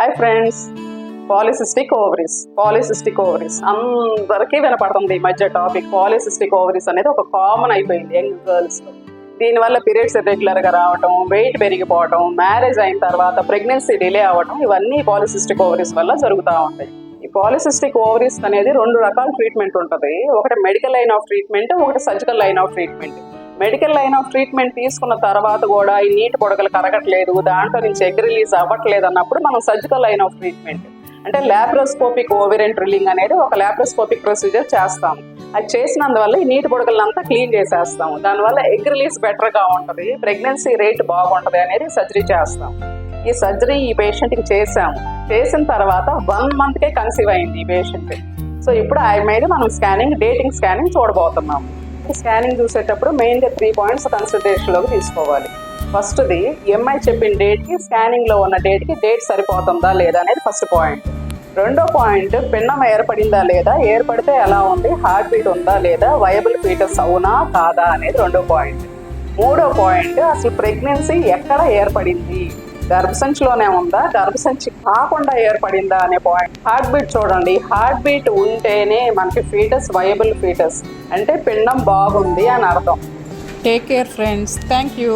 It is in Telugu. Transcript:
హాయ్ ఫ్రెండ్స్, పాలిసిస్టిక్ ఓవరీస్ అందరికీ వినపడుతుంది ఈ మధ్య టాపిక్. పాలిసిస్టిక్ ఓవరీస్ అనేది ఒక కామన్ అయిపోయింది యంగ్ గర్ల్స్లో. దీనివల్ల పీరియడ్స్ ఇర్రెగ్యులర్గా రావటం, వెయిట్ పెరిగిపోవటం, మ్యారేజ్ అయిన తర్వాత ప్రెగ్నెన్సీ డిలే అవ్వటం, ఇవన్నీ పాలిసిస్టిక్ ఓవరీస్ వల్ల జరుగుతూ ఉంటాయి. ఈ పాలిసిస్టిక్ ఓవరీస్ అనేది 2 రకాల ట్రీట్మెంట్ ఉంటుంది. ఒకటి మెడికల్ లైన్ ఆఫ్ ట్రీట్మెంట్, ఒకటి surgical line of treatment. Medical line of treatment తీసుకున్న తర్వాత కూడా ఈ నీటి పొడగలు కరగట్లేదు, దాంట్లో నుంచి ఎగ్ రిలీజ్ అవ్వట్లేదు అన్నప్పుడు మనం సర్జికల్ లైన్ ఆఫ్ ట్రీట్మెంట్ అంటే లాప్రోస్కోపిక్ ఓవరియన్ డ్రిల్లింగ్ అనేది ఒక లాప్రోస్కోపిక్ ప్రొసీజర్ చేస్తాం. అది చేసినందువల్ల ఈ నీటి పొడగలంతా క్లీన్ చేసేస్తాము. దానివల్ల ఎగ్ రిలీజ్ బెటర్గా ఉంటుంది, ప్రెగ్నెన్సీ రేట్ బాగుంటుంది అనేది సర్జరీ చేస్తాం. ఈ సర్జరీ ఈ పేషెంట్కి చేసిన తర్వాత 1 monthకే కన్సీవ్ అయింది ఈ పేషెంట్. సో ఇప్పుడు ఆయన మీద మనం డేటింగ్ స్కానింగ్ చూడబోతున్నాము. స్కానింగ్ చూసేటప్పుడు మెయిన్గా 3 points కన్సిడరేషన్లోకి తీసుకోవాలి. ఫస్ట్ది ఎంఐ చెప్పిన డేట్కి స్కానింగ్లో ఉన్న డేట్కి డేట్ సరిపోతుందా లేదా అనేది ఫస్ట్ పాయింట్. రెండో పాయింట్ పిండం ఏర్పడిందా లేదా, ఏర్పడితే ఎలా ఉంది, హార్ట్ బీట్ ఉందా లేదా, వయబుల్ ఫీటస్ అవునా కాదా అనేది రెండో పాయింట్. మూడో పాయింట్ అసలు ప్రెగ్నెన్సీ ఎక్కడ ఏర్పడింది, గర్భసంచిలోనే ఉందా, గర్భసంచి కాకుండా ఏర్పడిందా అనే పాయింట్. హార్ట్ బీట్ చూడండి, హార్ట్ బీట్ ఉంటేనే మనకి ఫీటస్ వయబుల్ ఫీటస్ అంటే పిండం బాగుంది అని అర్థం. Take care friends, thank you.